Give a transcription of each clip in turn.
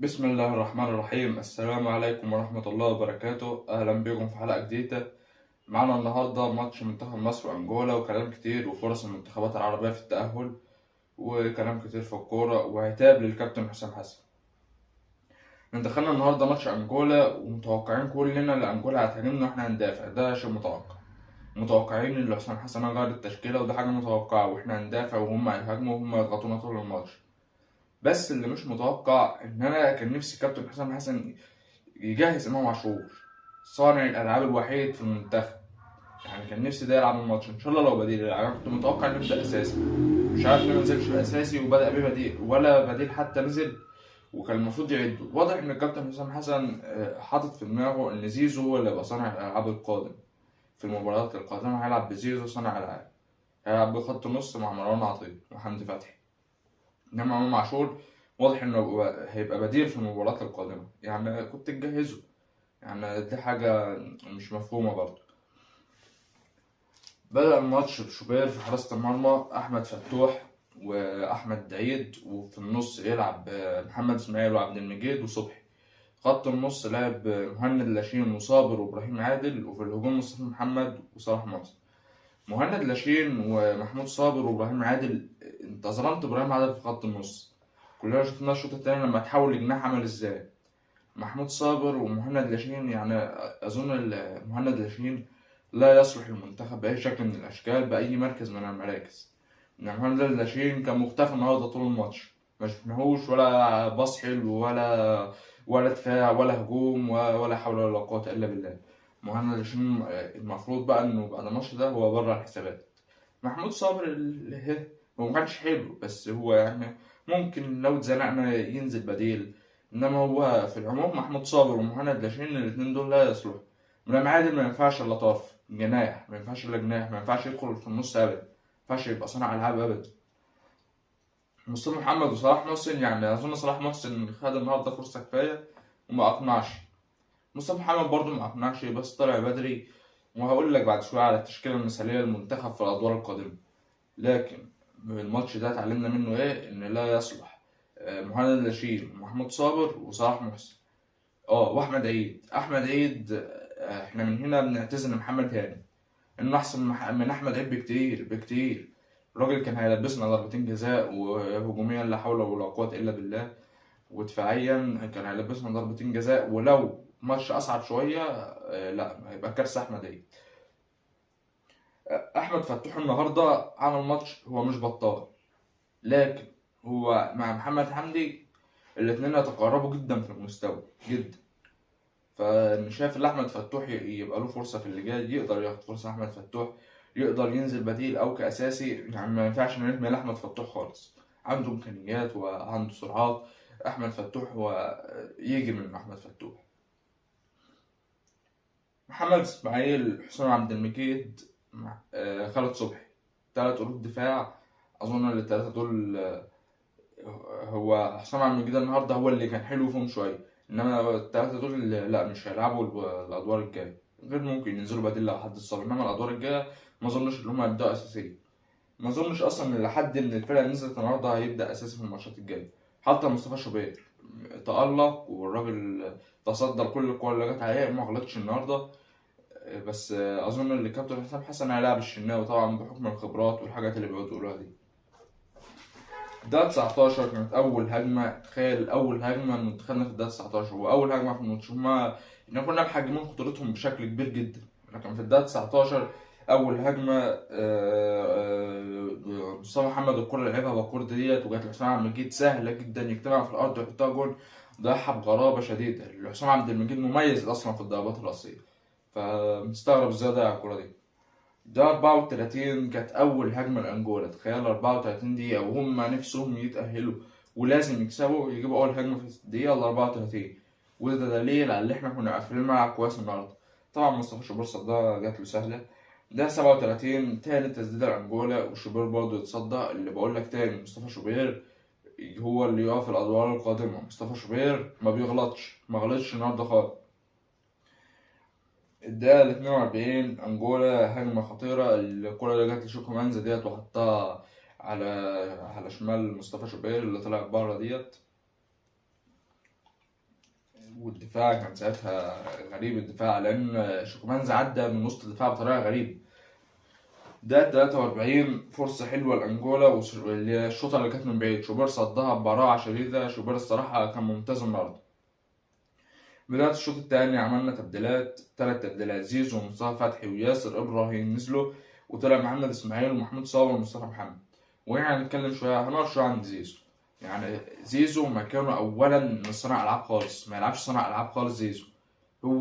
بسم الله الرحمن الرحيم. السلام عليكم ورحمة الله وبركاته. أهلا بكم في حلقة جديدة. معنا النهاردة ماتش منتخب مصر وأنجولا، وكلام كتير وفرص المنتخبات العربية في التأهل، وكلام كتير في الكورة، وعتاب للكابتن حسام حسن. دخلنا النهاردة ماتش أنجولا ومتوقعين كلنا إن أنجولا هتهاجمنا وإحنا هندافع، ده شيء متوقع. متوقعين إن حسام حسن هيغير التشكيلة، وده حاجة متوقعة، وإحنا هندافع وهم هيهاجموا وهم يضغطونا طول الماتش. بس اللي مش متوقع إن أنا كان نفسي كابتن حسام حسن يجهز امام عاشور، صانع الالعاب الوحيد في المنتخب. يعني كان نفسي ده يلعب الماتش ان شاء الله لو بديل. يعني انا كنت متوقع انه يبدا اساسي، مش عارف ليه ما نزلش اساسي وبدا بيه بديل، ولا بديل حتى نزل. وكان المفروض يعده. واضح ان الكابتن حسام حسن حاطط في دماغه ان زيزو هو اللي يبقى صانع الالعاب القادم. في المباريات القادمه هيلعب بزيزو صانع العاب، هيلعب بخط نص مع مروان عطية وحمدي فتحي. انما امام عاشور واضح انه هيبقى بديل في المباريات القادمه. يعني كنت تجهزه. يعني دي حاجة مش مفهومة برضه. بدأ الماتش بشوبير في حراسة المرمى، أحمد فتوح وأحمد عيد، وفي النص يلعب محمد إسماعيل وعبد المجيد وصبحي. خط النص لعب مهند لاشين وصابر وإبراهيم عادل، وفي الهجوم مصطفى محمد وصلاح محسن. مهند لاشين ومحمود صابر وإبراهيم عادل. أنت ظلمت إبراهيم عادل في خط النص. كلنا شفنا الشوط التاني لما تحول لجناح عمل إزاي. محمود صابر ومهند لاشين، يعني أظن مهند لاشين لا يصلح المنتخب بأي شكل من الأشكال، بأي مركز من المراكز. إن مهند لاشين كان مختفي النهاردة طول الماتش، ما شفناهوش ولا باص حلو ولا دفاع ولا هجوم ولا حول ولا قوة إلا بالله. مهند لاشين المفروض بقى إنه بعد الماتش ده هو بره الحسابات. محمود صابر هو ما كانش حلو، بس هو يعني ممكن لو اتزنقنا ينزل بديل. انما هو في العموم محمود صابر ومهند لاشين الاتنين دول لا يصلحوا. امام عادل ما ينفعش الا طرف جناح، ما ينفعش الا جناح، ما ينفعش يدخل في النص ابدا، ما ينفعش يبقى صانع العاب ابدا. مصطفى محمد وصلاح محسن، يعني اظن صلاح محسن خد النهارده فرصه كفايه وما اقنعش. مصطفى محمد برضه ما اقنعش، بس طلع بدري. وهقول لك بعد شويه على التشكيله المثاليه للمنتخب في الادوار القادمه. لكن الماتش ده اتعلمنا منه ايه؟ ان لا يصلح مهند لاشين ومحمود صابر وصلاح محسن. واحمد عيد. احمد عيد احنا من هنا بنعتذر لمحمد هاني انه احسن من احمد عيد بكتير بكتير. الراجل كان هيلبسنا ضربتين جزاء، وهجوميا لا حول ولا قوة الا بالله، ودفاعيا كان هيلبسنا ضربتين جزاء. ولو ماتش اصعب شوية لا هيبقى كارثة احمد عيد. احمد فتوح النهارده عمل ماتش، هو مش بطال، لكن هو مع محمد حمدي الاتنين يتقاربوا جدا في المستوى جدا. فانا شايف ان احمد فتوح يبقى له فرصه في اللي جاي، يقدر ياخد فرصه. احمد فتوح يقدر ينزل بديل او كاساسي، يعني ما ينفعش نرمي احمد فتوح خالص. عنده امكانيات وعنده سرعات. احمد فتوح هو يجي من احمد فتوح. محمد اسماعيل، حسام عبد المجيد، خالد صبحي. ثلاث قلوب دفاع. اظن الثلاثه دول هو حسام عبد المجيد النهارده هو اللي كان حلو فيهم شويه. انما الثلاثه دول لا مش هيلعبوا الادوار الجايه، غير ممكن ينزلوا بديل لو حد اتصاب. انما الادوار الجايه ما اظنش ان هم هيبداوا اساسيين. ما اظنش اصلا ان لحد من الفرق اللي نزلت النهارده هيبدا اساسي في الماتشات الجايه. حتى مصطفى شوبير تألق، والراجل تصدى لكل الكور اللي جت عليه، ما غلطش النهارده. بس اظن ان الكابتن حسام حسن هيلاعب الشناوي طبعا بحكم الخبرات والحاجات اللي بيقعدوا يقولوها دي. ده 19 كانت أول هجمة. تخيل أول هجمة منتخبنا في الدقيقة 19 وأول هجمة في الماتش. إحنا كنا محجمين خطورتهم بشكل كبير جدا، لكن في الدقيقة 19 أول هجمة مصطفى محمد الكرة اللي لعبها باكور ديت وجات لحسام عبد المجيد سهلة جدا يجتمع في الأرض ويحطها جول. ضيعها بغرابة شديدة. حسام عبد المجيد مميز أصلا في الضربات الرأسية، فمستغرب ازاي ضيع الكرة دي. ده 34 كانت أول هجمة لأنجولا. تخيل 34 دقيقة وهم نفسهم يتأهلوا ولازم يكسبوا، يجيبوا أول هجمة في الدقيقة 34. وده دليل على اللي احنا كنا قافلين الملعب كويس النهاردة. طبعا مصطفى شوبير صدها جات له سهلة. ده 37 تاني تسديدة لأنجولا وشوبير برضه يتصدى. اللي بقول لك تاني مصطفى شوبير هو اللي يقف في الأدوار القادمة. مصطفى شوبير ما بيغلطش، ما غلطش النهاردة خالص. الدقيقة 42 أنجولا هجمة خطيرة. الكرة اللي جت لشوكو مانزا ديت وحطها على شمال مصطفى شوبير اللي طلع بره ديت. والدفاع كان ساعتها غريب الدفاع، لأن شوكومانز عدى من وسط الدفاع بطريقة غريبة. ده 43 فرصة حلوة لأنجولا، واللي هي الشوطة اللي كانت من بعيد شوبير صدها ببراعة شديدة. شوبير الصراحة كان ممتاز النهاردة. بداية الشوط التاني عملنا تبديلات، 3 تبديلات: زيزو ومصطفى فتحي وياسر إبراهيم نزلوا، وطلع محمد إسماعيل ومحمود صابر ومصطفى محمد. وهنا هنتكلم شوية، هنقف شوية عند زيزو. يعني زيزو مكانه أولا مش صانع ألعاب خالص، ما يلعبش صانع ألعاب خالص.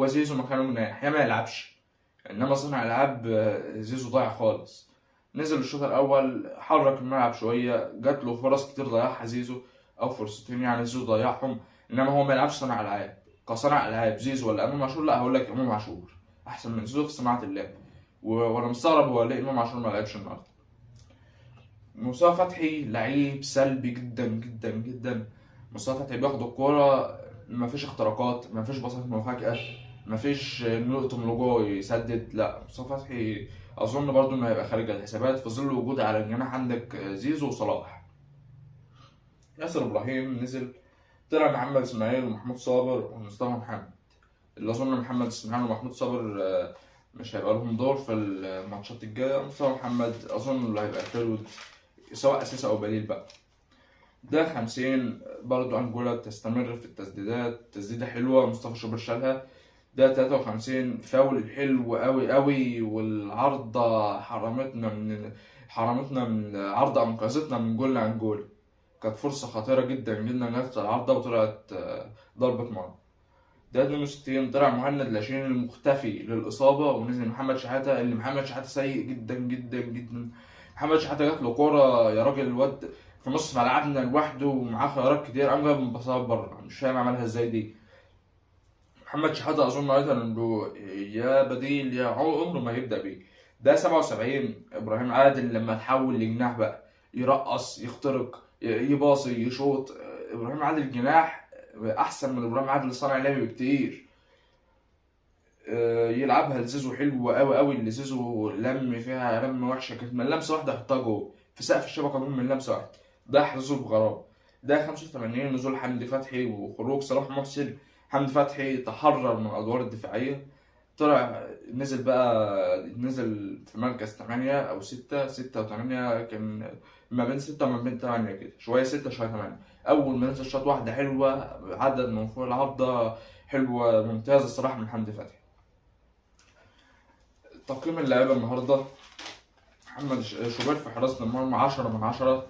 زيزو مكانه جناح، يا ما يلعبش. إنما صانع ألعاب زيزو ضايع خالص. نزل الشوط الأول حرك الملعب شوية، جات له فرص كتير ضيعها زيزو، أو فرصتين يعني زيزو ضيعهم. إنما هو ما يلعبش صانع ألعاب. كصانع ألعاب زيزو ولا إمام عاشور؟ لا، هقول لك إمام عاشور أحسن من زيزو في صناعة اللعب. وأنا مستغرب هو ليه إمام عاشور ما لعبش النهاردة. مصطفى فتحي لعيب سلبي جدا جدا جدا. مصطفى فتحي بياخد الكورة، مفيش اختراقات، مفيش باصات مفاجأة، مفيش نقطة لجوه يسدد. لا، مصطفى فتحي أظن برضه إنه هيبقى خارج الحسابات في ظل وجود على الجناح عندك زيزو وصلاح. ياسر إبراهيم نزل، طلع محمد إسماعيل ومحمود صابر ومصطفى محمد. اللي أظن محمد إسماعيل ومحمود صابر مش هيبقى لهم دور في الماتشات الجاية. مصطفى محمد أظن اللي هيبقى فيرود، سواء أساسي أو بديل بقى. ده 50 برضو أنجولا تستمر في التسديدات، تسديدة حلوة مصطفى شوبير شالها. ده 53 فاول حلو أوي أوي، والعارضة حرمتنا من عارضة، أنقذتنا من جول لأنجولا. كانت فرصة خطيرة جدا جدا، جت العارضة وطلعت ضربة مرمى. ده 62 طلع مهند لاشين المختفي للإصابة، ونزل محمد شحاتة، اللي محمد شحاتة سيء جدا جدا جدا. محمد شحاتة جات له كورة يا راجل، الواد في نص ملعبنا لوحده ومعاه خيارات كتير، قام جاب مباصات بره، مش فاهم عملها ازاي دي. محمد شحاتة أظن أيضا إنه يا بديل يا عمره ما يبدأ بيه. ده 77 إبراهيم عادل لما تحول لجناح بقى، يرقص يخترق يباصي يشوط. إبراهيم عادل جناح أحسن من إبراهيم عادل صانع لعب بكتير. يلعبها لزيزو حلو قوي قوي، اللي زيزو لم فيها لمه وحشه، كانت من لمسه واحده يحطها جول في سقف الشبكه من لمسه واحده. ده حظوظ بغرابه. ده 85 نزول حمدي فتحي وخروج صلاح محسن. حمدي فتحي تحرر من الادوار الدفاعيه، طلع نزل في مركز 8 أو 6 و8، كان ما بين 6 وما بين 8 كده، شوية 6 شوية 8. أول ما نزل شاط واحدة حلوة، عدد من فوق العارضة حلوة ممتازة الصراحة من حمدي فتحي. تقييم اللعيبة النهاردة: محمد شوبير في حراسة المرمى 10/10،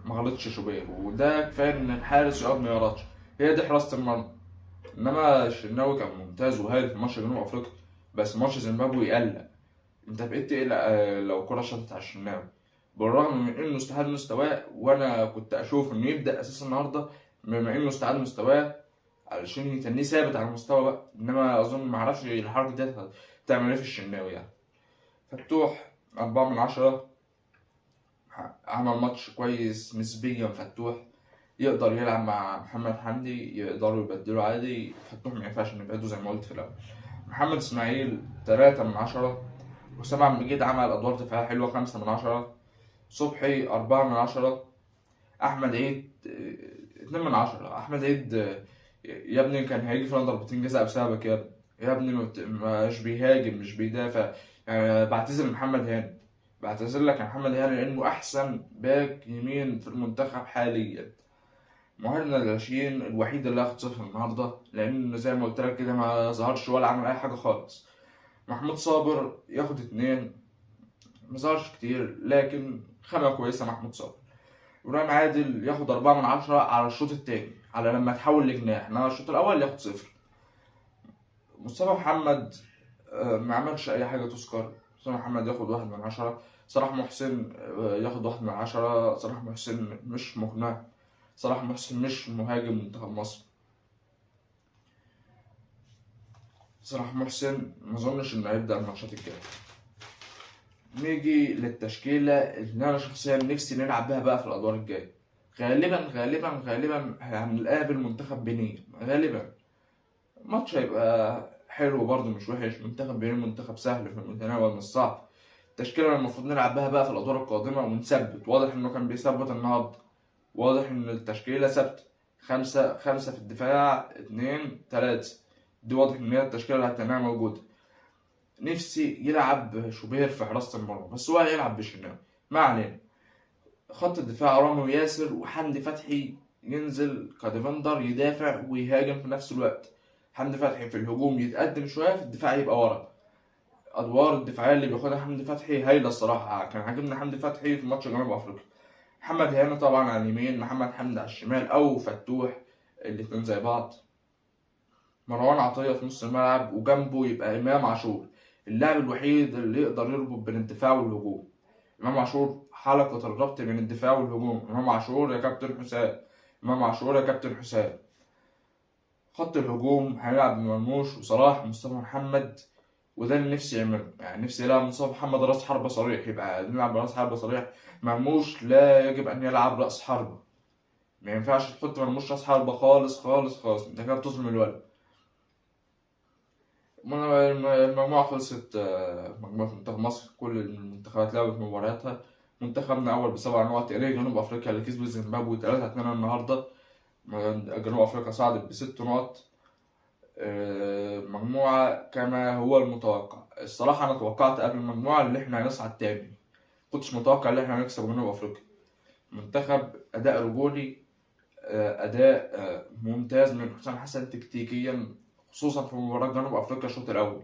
ما غلطش شوبير، وده كفاية إن الحارس يقعد ما يغلطش، هي دي حراسة المرمى. إنما الشناوي كان ممتاز وهايل في ماتش جنوب أفريقيا، بس ماتش زيمبابوي يقلق. أنت بقيت تقلق لو كرة شاطت على الشناوي، بالرغم من إنه استعاد مستواه، وأنا كنت أشوف إنه يبدأ أساس النهاردة بما إنه استعاد مستواه علشان يتنيه ثابت على المستوى بقى. إنما أظن معرفش الحركة دي هتعمل إيه في الشناوي يعني. فتوح 4/10، عمل ماتش كويس نسبيا. فتوح يقدر يلعب مع محمد حمدي، يقدروا يبدلوا عادي. فتوح ما ينفعش نبعده زي ما قلت في الأول. محمد إسماعيل 3/10. وسام عبد المجيد عمل أدوار دفاعية حلوة 5/10. صبحي 4/10. أحمد عيد 2/10. أحمد عيد يا ابني كان هيجي فينا ضربتين جزاء بسببك يا ابني. يا ابني مش بيهاجم مش بيدافع. يعني بعتذر لمحمد هاني، بعتذر لك يا محمد هاني، لأنه أحسن باك يمين في المنتخب حاليا. مهند لاشين الوحيد اللي هاخد صفر النهارده، لأن زي ما قلت لك كده ما ظهرش ولا عمل أي حاجة خالص. محمود صابر ياخد 2، ما ظهرش كتير لكن خامة كويسة محمود صابر. إبراهيم عادل ياخد 4/10 على الشوط التاني، على لما تحول لجناح، إنما الشوط الأول ياخد 0. مصطفى محمد ما عملش أي حاجة تذكر. مصطفى محمد ياخد 1/10. صلاح محسن ياخد 1/10. صلاح محسن مش مقنع. صلاح محسن مش مهاجم منتخب مصر. صلاح محسن مظنش إنه هيبدأ الماتشات الجاية. نيجي للتشكيلة اللي أنا شخصيا نفسي نلعب بيها بقى في الأدوار الجاية. غالبا غالبا غالبا هنقابل منتخب بنين، غالبا ماتش هيبقى حلو برضه مش وحش. منتخب بنين منتخب سهل في المتناول مش صعب. التشكيلة اللي المفروض نلعب بها بقى في الأدوار القادمة ونثبت، واضح إنه كان بيثبت النهاردة، واضح إن التشكيلة ثابتة. خمسة في الدفاع، 2 3. دي واضح إن هي التشكيلة اللي هتلاقيها موجودة. نفسي يلعب شوبير في حراسة المرمى، بس هو هيلعب بالشناوي. ما علينا. خط الدفاع رامي وياسر وحمدي فتحي ينزل كديفندر يدافع ويهاجم في نفس الوقت. حمدي فتحي في الهجوم يتقدم شوية، في الدفاع يبقى ورا. أدوار الدفاعية اللي بياخدها حمدي فتحي هايلة الصراحة، كان عاجبني حمدي فتحي في ماتش جنوب أفريقيا. محمد هاني طبعا على اليمين، محمد حمدي على الشمال أو فتوح، الاتنين زي بعض. مروان عطية في نص الملعب، وجنبه يبقى إمام عاشور، اللاعب الوحيد اللي يقدر يربط بين الدفاع والهجوم. إمام عاشور حلقة الربط بين الدفاع والهجوم. إمام عاشور يا كابتن حسام، إمام عاشور يا كابتن حسام. خط الهجوم هيلعب بمرموش وصلاح ومصطفى محمد، وده اللي نفسي يعمله. يعني نفسي يلعب مصطفى محمد راس حربة صريح، يبقى نلعب براس حربة صريح. مرموش لا يجب أن يلعب رأس حربة، ما ينفعش تحط مرموش راس حربة خالص خالص خالص، انت كده بتظلم الولد. المجموعة خلصت، مجموعة منتخب مصر كل المنتخبات لعبت مبارياتها. منتخبنا أول ب7 نقط إليه جنوب أفريقيا اللي كسبت زيمبابوي 3-2 النهاردة. جنوب أفريقيا صعدت ب6 نقط. مجموعة كما هو المتوقع. الصراحة أنا توقعت قبل المجموعة اللي إحنا هنصعد تاني، كنتش متوقع إن إحنا هنكسب جنوب أفريقيا. منتخب أداء رجولي، أداء ممتاز من حسام حسن تكتيكيا، خصوصا في مباراة جنوب أفريقيا الشوط الأول.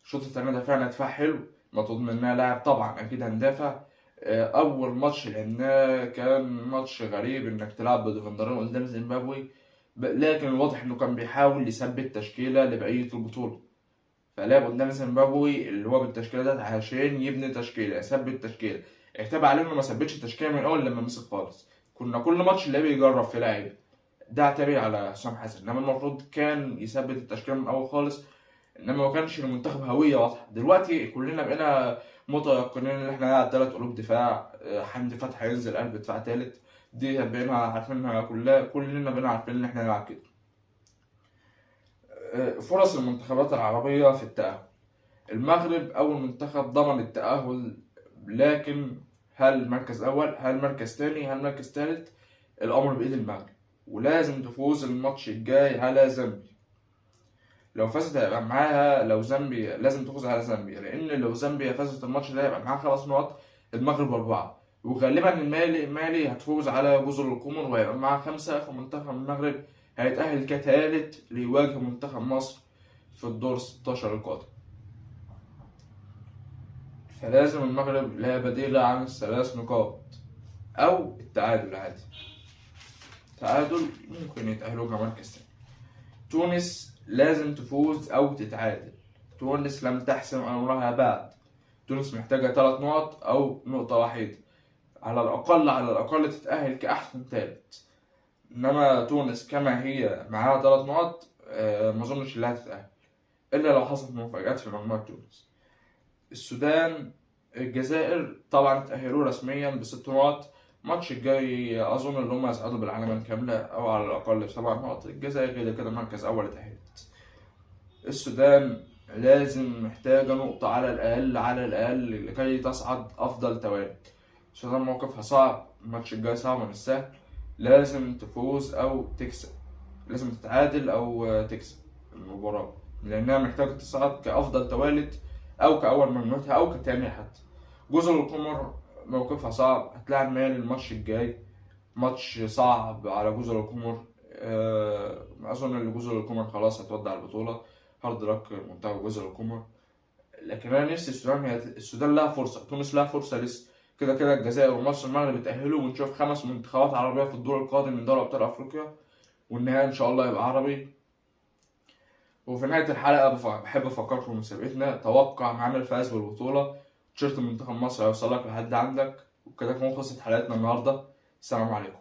الشوط الثاني دفعنا دفاع حلو، مطلوب مننا لاعب طبعا أكيد هندافع. أول ماتش لعبناه كان ماتش غريب إنك تلعب بديفندرين قدام زيمبابوي، لكن الواضح إنه كان بيحاول يثبت تشكيلة لبقية البطولة. فلعب قدام زيمبابوي اللي هو بالتشكيلة ده عشان يبني تشكيلة، يثبت تشكيلة. اعتبر عليه إنه ما ثبتش التشكيلة من أول لما مسك خالص. كنا كل ماتش اللي بيجرب في لاعب، ده اعتبر على حسام حسن، انما المفروض كان يثبت التشكيله من الاول خالص. انما ما كانش المنتخب هويه واضحه. دلوقتي كلنا بقينا متيقنين ان احنا نلعب 3 قلوب دفاع، حمدي فتحي هينزل قلب دفاع تالت. دي بقينا عارفينها، كلنا بقينا عارفين ان احنا نلعب كده. فرص المنتخبات العربيه في التاهل. المغرب اول منتخب ضمن التاهل، لكن هل مركز اول، هل مركز تاني، هل مركز تالت؟ الامر بايد المغرب، ولازم تفوز الماتش الجاي على زامبيا. لو فازت هيبقى معاها، لو زامبيا لازم تفوز على زامبيا، لان لو زامبيا فازت الماتش ده هيبقى معاها 5 نقط، المغرب 4. وغالبا المالي هتفوز على جزر القمر وهيبقى معاها 5. فمنتخب المغرب هيتأهل كثالث ليواجه منتخب مصر في الدور 16 القادم. فلازم المغرب لا بديل عن ال3 نقاط او التعادل عادي. تعادل ممكن يتأهلوا كمركز تاني. تونس لازم تفوز أو تتعادل. تونس لم تحسم أمرها بعد. تونس محتاجة 3 نقط أو نقطة وحيدة على الأقل، على الأقل تتأهل كأحسن ثالث. إنما تونس كما هي معاها 3 نقط، ما أظنش إنها هتتأهل إلا لو حصلت مفاجآت في مجموعة تونس. السودان، الجزائر طبعا تأهلوا رسميا ب6 نقط. الماتش الجاي أظن إن هم يصعدوا بالعلامة الكاملة أو على الأقل ب7 نقط. الجزائر كده كده مركز أول اتأهلت. السودان لازم محتاجة نقطة على الأقل، على الأقل لكي تصعد أفضل توالي. السودان موقفها صعب، الماتش الجاي صعب مش سهل. لازم تفوز أو تكسب، لازم تتعادل أو تكسب المباراة، لأنها محتاجة تصعد كأفضل توالت أو كأول مجموعتها أو كتاني حتى. جزر القمر موقفها صعب، هتلاعب مالي الماتش الجاي، ماتش صعب على جزر القمر. أظن إن جزر القمر خلاص هتودع البطولة. هارد لك منتخب جزر القمر. لكن أنا نفسي السودان لها فرصة، تونس لها فرصة لسه. كده كده الجزائر ومصر المغرب اتأهلوا، ونشوف 5 منتخبات عربية في الدور القادم من دوري أبطال أفريقيا، والنهائي إن شاء الله يبقى عربي. وفي نهاية الحلقة بحب أفكركم بمسابقتنا، توقع معانا الفائز بالبطولة. تيشيرت منتخب مصر هيوصلك لحد عندك. وكده تكون خلصت حلقتنا النهاردة. السلام عليكم.